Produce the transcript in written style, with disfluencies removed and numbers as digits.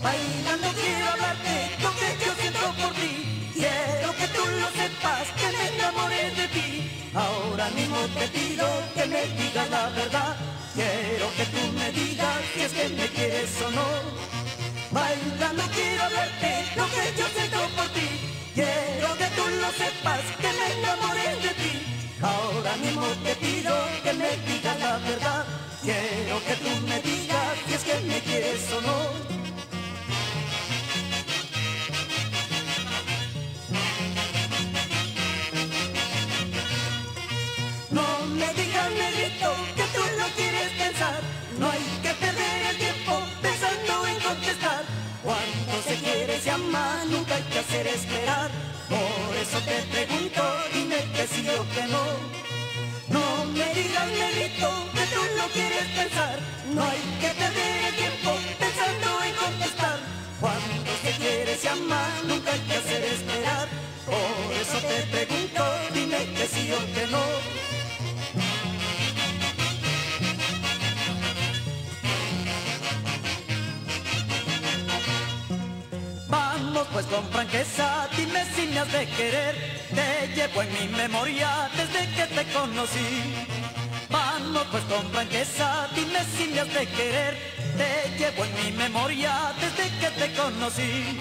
Bailando quiero hablarte lo que yo siento por ti. Quiero que tú lo sepas, que me enamoré de ti. Ahora mismo te pido que me digas la verdad. Quiero que tú me digas si es que me quieres o no. Bailando quiero hablarte lo que yo siento por ti. Quiero que tú lo sepas, que me enamoré de ti. Ahora mismo te pido que me digas la verdad. Quiero que tú me digas si es que me quieres o no. No me digas, negrito, que tú no quieres pensar. No hay que perder el tiempo pensando en contestar. Cuando se quiere se ama, nunca hay que hacer esperar. Por eso te pregunto, dime que sí o que no. No me digas, negrito, que tú no quieres pensar. No hay que perder el tiempo pensando en contestar. Cuando se quiere se ama, nunca hay que hacer esperar. Por eso te pregunto, dime que sí o que no. Vamos pues con franqueza, dime si me has de querer. Te llevo en mi memoria desde que te conocí. Vamos pues con franqueza, dime si me has de querer. Te llevo en mi memoria desde que te conocí.